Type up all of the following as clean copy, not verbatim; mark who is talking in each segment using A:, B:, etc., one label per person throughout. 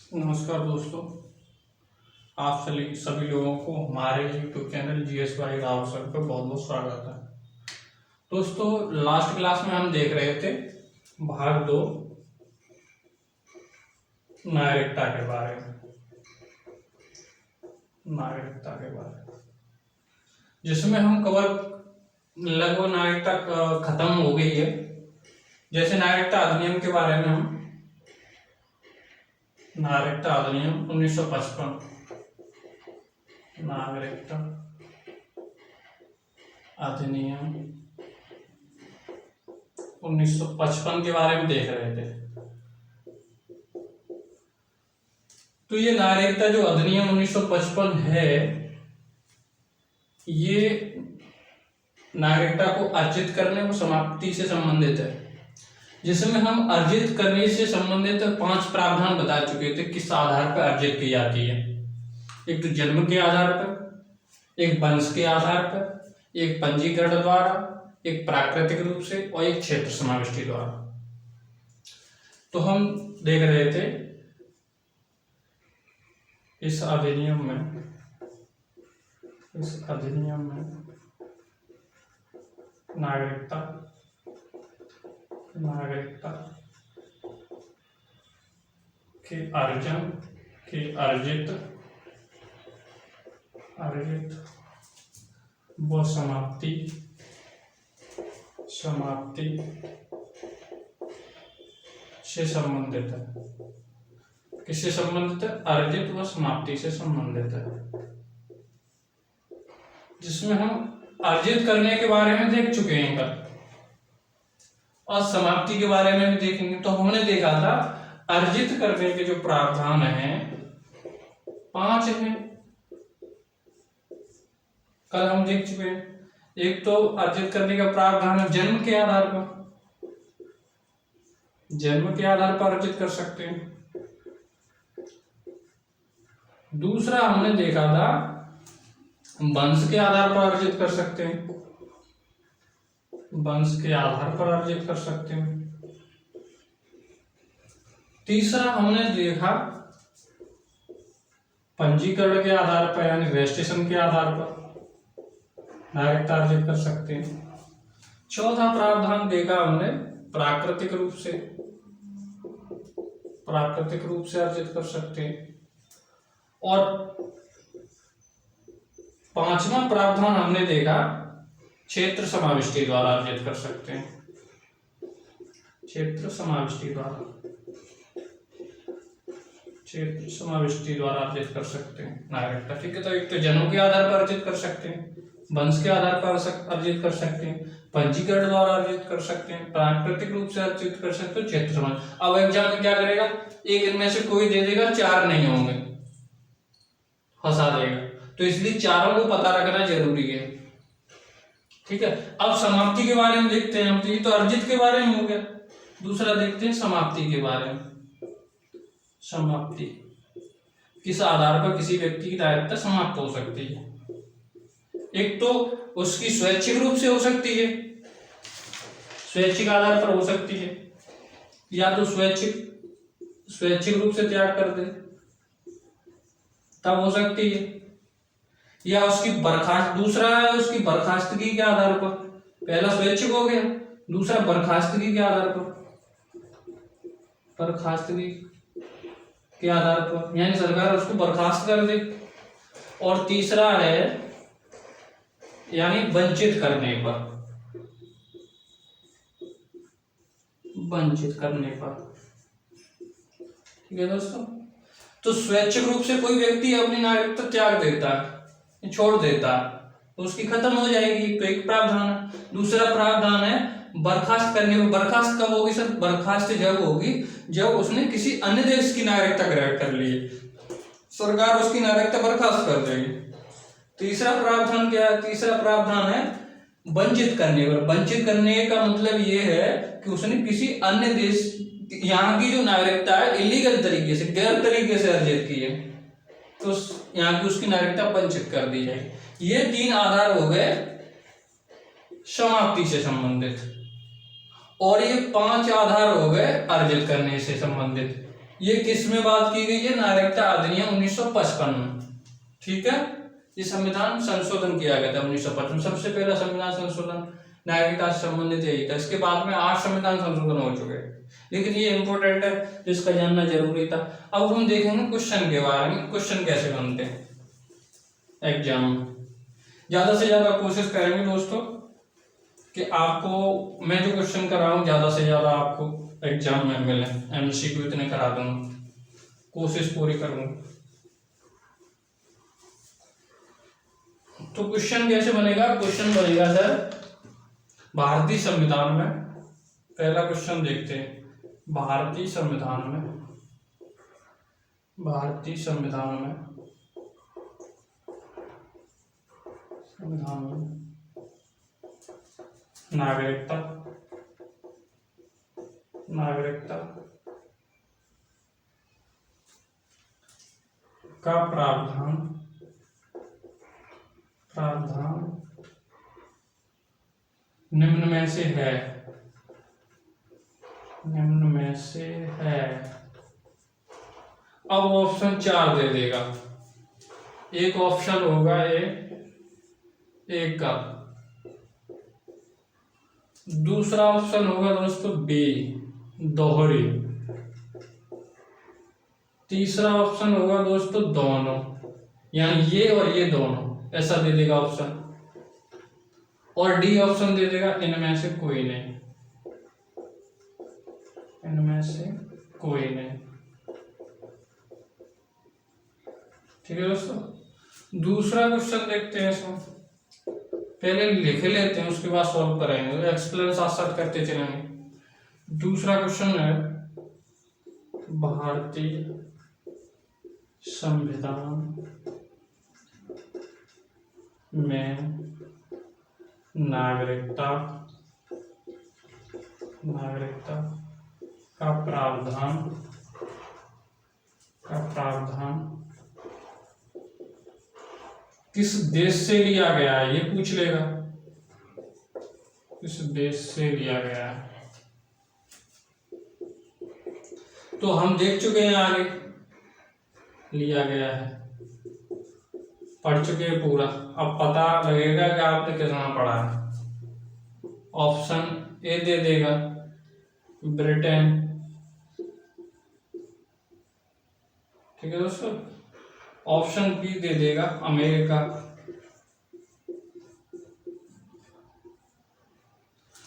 A: नमस्कार दोस्तों, आप सभी लोगों को हमारे YouTube channel GS Y Rao sir पर बहुत बहुत स्वागत है। दोस्तों, लास्ट क्लास में हम देख रहे थे भाग 2 नागरिकता के बारे में। जिसमें हम लगभग नागरिकता खत्म हो गई है। जैसे नागरिकता अधिनियम के बारे में हम नागरिकता अधिनियम 1955 नागरिकता अधिनियम 1955 के बारे में देख रहे थे। तो ये नागरिकता जो अधिनियम 1955 है, ये नागरिकता को अर्जित करने और समाप्ति से संबंधित है। जिसमें हम अर्जित करने से संबंधित 5 प्रावधान बता चुके थे किस आधार पर अर्जित की जाती है। एक तो जन्म के आधार पर, एक वंश के आधार पर, एक पंजीकरण द्वारा, एक प्राकृतिक रूप से और एक क्षेत्र समाविष्टि द्वारा। तो हम देख रहे थे इस अधिनियम में नागरिकता के अर्जन के अर्जित व समाप्ति से संबंधित है। किससे संबंधित है? अर्जित व समाप्ति से संबंधित है। जिसमें हम अर्जित करने के बारे में देख चुके हैं कल, और समाप्ति के बारे में भी देखेंगे। तो हमने देखा था अर्जित करने के जो प्रावधान हैं 5 हैं, कल हम देख चुके हैं। एक तो अर्जित करने का प्रावधान है जन्म के आधार पर अर्जित कर सकते हैं। दूसरा हमने देखा था वंश के आधार पर अर्जित कर सकते हैं। तीसरा हमने देखा पंजीकरण के आधार पर, यानी रजिस्ट्रेशन के आधार पर नागरिकता अर्जित कर सकते हैं। चौथा प्रावधान देखा हमने प्राकृतिक रूप से अर्जित कर सकते हैं। और 5वां प्रावधान हमने देखा क्षेत्र समाविष्टि द्वारा अर्जित कर सकते हैं। क्षेत्र समाविष्टि द्वारा अर्जित कर सकते हैं नागरिकता। ठीक है, तो एक तो जन्म के आधार पर अर्जित कर सकते हैं, वंश के आधार पर अर्जित कर सकते हैं, पंजीकरण द्वारा अर्जित कर सकते हैं, प्राकृतिक रूप से अर्जित कर सकते हैं, क्षेत्र समाज। अब एग्जाम में क्या करेगा, एक इनमें से कोई दे देगा, 4 नहीं होंगे, फंसा देगा। तो इसलिए चारों को पता रखना जरूरी है। ठीक है, अब समाप्ति के बारे में देखते हैं हम। तो ये तो अर्जित के बारे में हो गया। दूसरा देखते हैं समाप्ति के बारे में। समाप्ति किस आधार पर किसी व्यक्ति की नागरिकता समाप्त हो सकती है। एक तो उसकी स्वैच्छिक रूप से हो सकती है, स्वैच्छिक आधार पर हो सकती है, या तो स्वैच्छिक रूप से त्याग कर दे तब हो सकती है, या उसकी दूसरा है उसकी बर्खास्तगी के आधार पर। पहला स्वैच्छिक हो गया, दूसरा बर्खास्तगी के आधार पर, यानी सरकार उसको बर्खास्त कर दे। और तीसरा है यानी वंचित करने पर। ठीक है दोस्तों, तो स्वैच्छिक रूप से कोई व्यक्ति अपनी नागरिकता त्याग देता है, छोड़ देता है, तो उसकी खत्म हो जाएगी। तो एक प्रावधान है। दूसरा प्रावधान है बर्खास्त करने में। बर्खास्त कब होगी सर? बर्खास्त जब होगी जब उसने किसी अन्य देश की नागरिकता ग्रहण कर ली, सरकार उसकी नागरिकता बर्खास्त कर देगी। तीसरा प्रावधान क्या है? तीसरा प्रावधान है वंचित करने पर। वंचित करने का मतलब ये है कि उसने किसी अन्य देश, यहाँ की जो नागरिकता है इलीगल तरीके से, गैर तरीके से अर्जित की है, तो यहाँ की उसकी नागरिकता वंचित कर दी जाएगी। ये 3 आधार हो गए समाप्ति से संबंधित, और ये 5 आधार हो गए अर्जित करने से संबंधित। ये किस में बात की गई है? नागरिकता अधिनियम 1955 में। ठीक है, ये संविधान संशोधन किया गया था 1955, सबसे पहला संविधान संशोधन नागरिकता से संबंधित यही था। इसके बाद में 8 संविधान संशोधन हो चुके हैं, लेकिन ये इंपॉर्टेंट है तो इसका जानना जरूरी था। अब हम देखेंगे क्वेश्चन के बारे में, क्वेश्चन कैसे बनते हैं एग्जाम में। ज्यादा से ज्यादा कोशिश करेंगे दोस्तों कि आपको मैं जो क्वेश्चन कर रहा हूँ ज्यादा से ज्यादा आपको एग्जाम में मिले। एमसीक्यू इतने करा दूंगा, कोशिश पूरी करूंगा। तो क्वेश्चन कैसे बनेगा? क्वेश्चन बनेगा सर, भारतीय संविधान में, पहला क्वेश्चन देखते हैं। भारतीय संविधान में नागरिकता का प्रावधान निम्न में से है। अब ऑप्शन 4 दे देगा। एक ऑप्शन होगा एक का, दूसरा ऑप्शन होगा दोस्तों बी दोहरी, तीसरा ऑप्शन होगा दोस्तों दोनों, यानी ये और ये दोनों, ऐसा दे देगा ऑप्शन। और डी ऑप्शन दे देगा इनमें से कोई नहीं, ठीक है दोस्तों। दूसरा क्वेश्चन देखते हैं, इसमें पहले लिख लेते हैं उसके बाद सॉल्व करेंगे, एक्सप्लेन साथ साथ करते चलेंगे। दूसरा क्वेश्चन है, भारतीय संविधान में नागरिकता का प्रावधान किस देश से लिया गया है, ये पूछ लेगा। किस देश से लिया गया है, तो हम देख चुके हैं आगे लिया गया है, पढ़ चुके हैं पूरा। अब पता लगेगा कि आपने कितना पढ़ा है। ऑप्शन ए दे देगा ब्रिटेन, ठीक है दोस्तों। ऑप्शन बी दे देगा अमेरिका,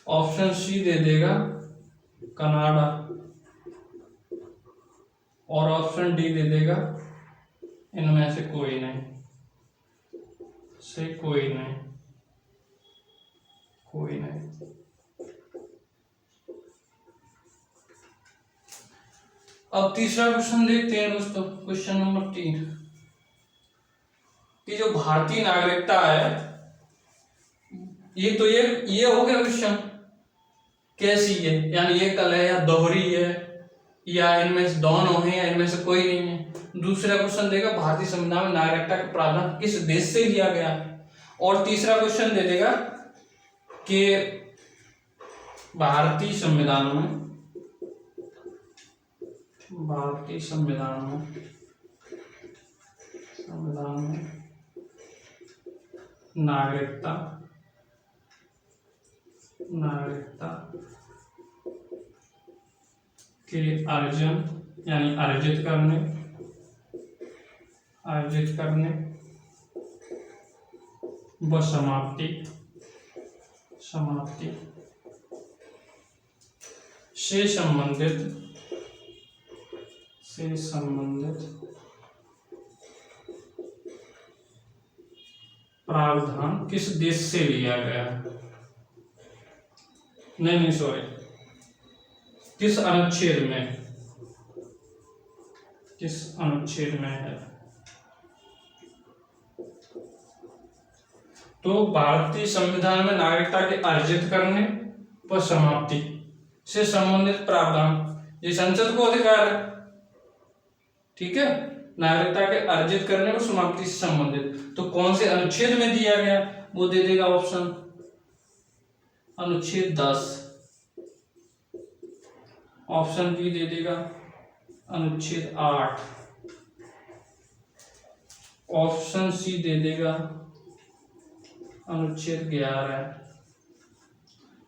A: ऑप्शन सी दे देगा कनाडा, और ऑप्शन डी दे देगा इनमें से कोई नहीं, कोई नहीं। अब तीसरा क्वेश्चन देखते हैं दोस्तों, क्वेश्चन नंबर 3 कि जो भारतीय नागरिकता है, ये हो गया क्वेश्चन कैसी है, यानी ये कल है या दोहरी है, या इनमें से दोनों है, या इनमें से कोई नहीं है। दूसरा क्वेश्चन देगा भारतीय संविधान में नागरिकता का प्रावधान किस देश से लिया गया है, और तीसरा क्वेश्चन दे देगा कि भारतीय संविधान में नागरिकता के अर्जन यानी अर्जित करने व समाप्ति से संबंधित प्रावधान किस देश से लिया गया है, नहीं सॉरी, किस अनुच्छेद में है। तो भारतीय संविधान में नागरिकता के अर्जित करने व समाप्ति से संबंधित प्रावधान, ये संसद को अधिकार है, ठीक है। नागरिकता के अर्जित करने व समाप्ति से संबंधित, तो कौन से अनुच्छेद में दिया गया, वो दे देगा ऑप्शन अनुच्छेद 10, ऑप्शन बी दे देगा अनुच्छेद 8। ऑप्शन सी दे देगा अनुच्छेद 11।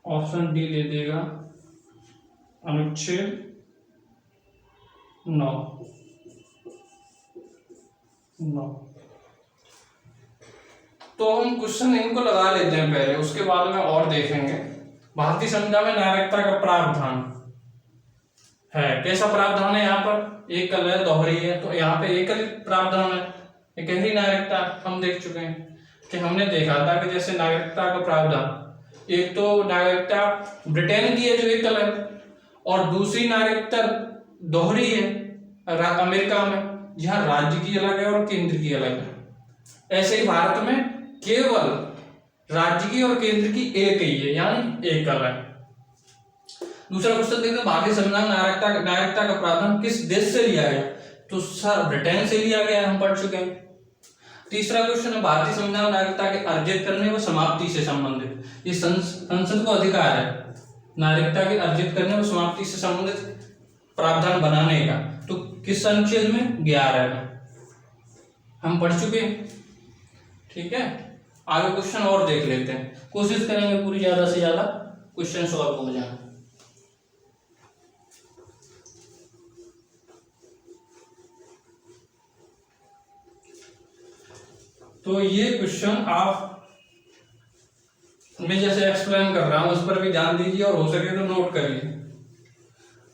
A: ऑप्शन डी दे देगा अनुच्छेद 9। तो हम क्वेश्चन इनको लगा लेते हैं पहले, उसके बाद में और देखेंगे। भारतीय संविधान में नागरिकता का प्रावधान है। कैसा प्रावधान है? यहाँ पर एकल है, दोहरी है, तो यहाँ पे एकल प्रावधान है, एक गहरी नागरिकता हम देख चुके हैं कि हमने देखा था कि जैसे नागरिकता का प्रावधान, एक तो नागरिकता ब्रिटेन की है जो एकल है, और दूसरी नागरिकता दोहरी है अमेरिका में, जहां राज्य की अलग है और केंद्र की अलग है। ऐसे ही भारत में केवल राज्य की और केंद्र की एक ही है, यानी एकल है। दूसरा क्वेश्चन देखते हैं, भारतीय संविधान नागरिकता का प्रावधान किस देश से लिया गया? तो सर ब्रिटेन से लिया गया, हम पढ़ चुके हैं। तीसरा क्वेश्चन है, भारतीय संविधान नागरिकता के अर्जित करने व समाप्ति से संबंधित, ये संसद को अधिकार है नागरिकता के अर्जित करने व समाप्ति से संबंधित प्रावधान बनाने का। तो किस अनुच्छेद में? 11 में, हम पढ़ चुके हैं। ठीक है, आगे क्वेश्चन और देख लेते हैं, कोशिश करेंगे पूरी ज्यादा से ज्यादा क्वेश्चन सॉल्व हो जाए। तो ये क्वेश्चन आप मैं जैसे एक्सप्लेन कर रहा हूं उस पर भी ध्यान दीजिए, और हो सके तो नोट करिए,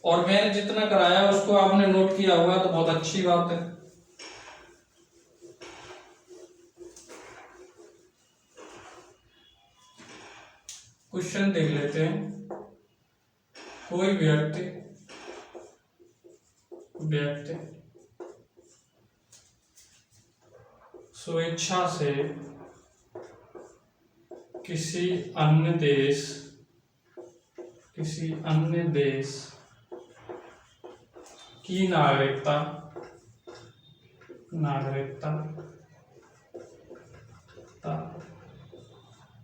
A: और मैंने जितना कराया उसको आपने नोट किया होगा तो बहुत अच्छी बात है। क्वेश्चन देख लेते हैं, कोई व्यक्ति स्वेच्छा से किसी अन्य देश की नागरिकता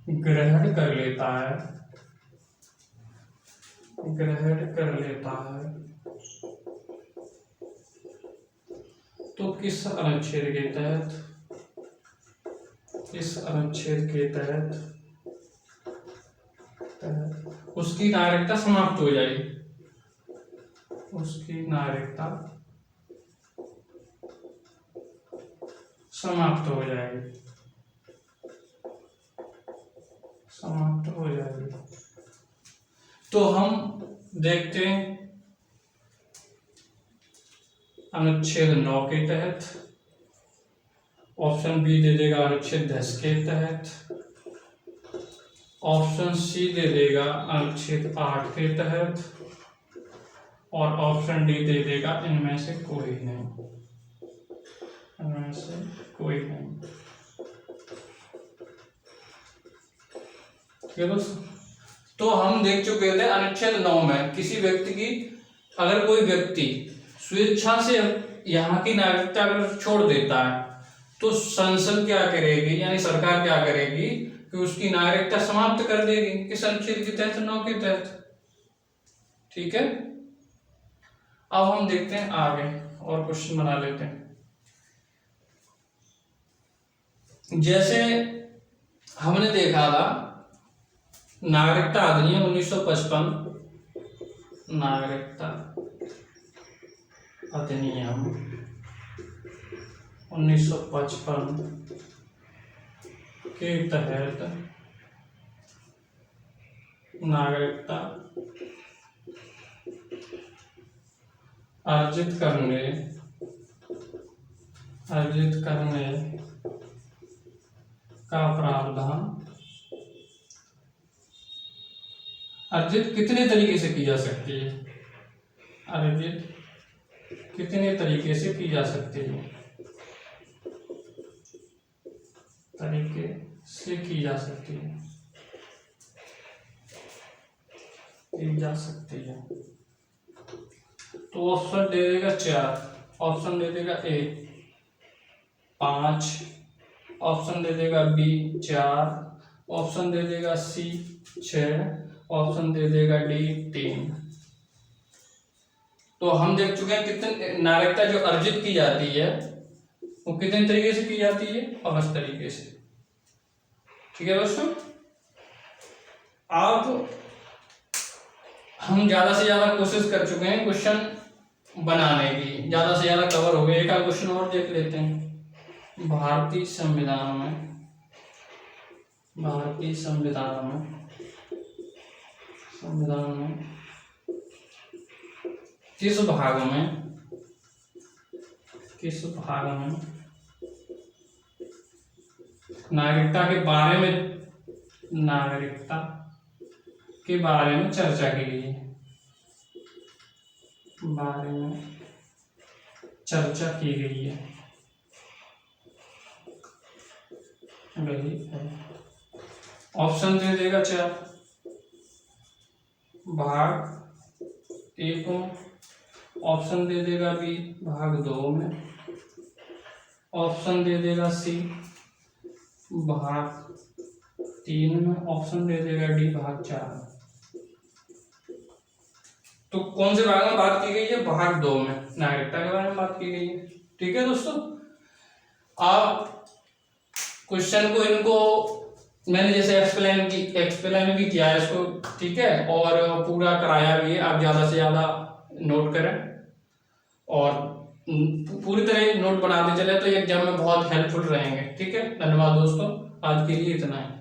A: ग्रहण कर लेता है तो किस अनुच्छेद के तहत उसकी नागरिकता समाप्त हो जाएगी। उसकी नागरिकता समाप्त हो जाएगी। तो हम देखते हैं अनुच्छेद 9 के तहत, ऑप्शन बी दे देगा अनुच्छेद 10 के तहत, ऑप्शन सी दे देगा अनुच्छेद 8 के तहत, और ऑप्शन डी दे देगा इनमें से कोई नहीं। ठीक है दोस्तों, तो हम देख चुके थे अनुच्छेद 9 में किसी व्यक्ति की, अगर कोई व्यक्ति स्वेच्छा से यहाँ की नागरिकता अगर छोड़ देता है तो संसद क्या करेगी, यानी सरकार क्या करेगी कि उसकी नागरिकता समाप्त कर देगी। किस अनुच्छेद के तहत? 9 के तहत। ठीक है, अब हम देखते हैं आगे और क्वेश्चन बना लेते हैं। जैसे हमने देखा था नागरिकता अधिनियम 1955, नागरिकता अधिनियम 1955 के तहत नागरिकता अर्जित करने का प्रावधान अर्जित कितने तरीके से की जा सकती है? अर्जित कितने तरीके से की जा सकती है? तो ऑप्शन दे देगा 4, ऑप्शन दे देगा ए 5, ऑप्शन दे देगा बी 4, ऑप्शन दे देगा सी 6, ऑप्शन दे देगा डी 3। तो हम देख चुके हैं कितने नागरिकता जो अर्जित की जाती है वो कितने तरीके से की जाती है, 5 तरीके से। ठीक है दोस्तों, अब हम ज्यादा से ज्यादा कोशिश कर चुके हैं क्वेश्चन बनाने की, ज्यादा से ज्यादा कवर हो गया। एक आध क्वेश्चन और देख लेते हैं। भारतीय संविधान में किस भाग में नागरिकता के बारे में चर्चा की गई है, ऑप्शन दे देगा 4, भाग 1 में, ऑप्शन दे देगा बी भाग 2 में, ऑप्शन दे देगा सी भाग 3 में, ऑप्शन दे देगा डी भाग 4 में। तो कौन से भाग में बात की गई है? भाग 2 में नागरिकता के बारे में बात की गई है। ठीक है दोस्तों, आप क्वेश्चन को इनको मैंने जैसे एक्सप्लेन भी किया है इसको, ठीक है, और पूरा कराया भी है। आप ज्यादा से ज्यादा नोट करें और पूरी तरह नोट बनाते चले तो एग्जाम में बहुत हेल्पफुल रहेंगे। ठीक है, धन्यवाद दोस्तों, आज के लिए इतना है।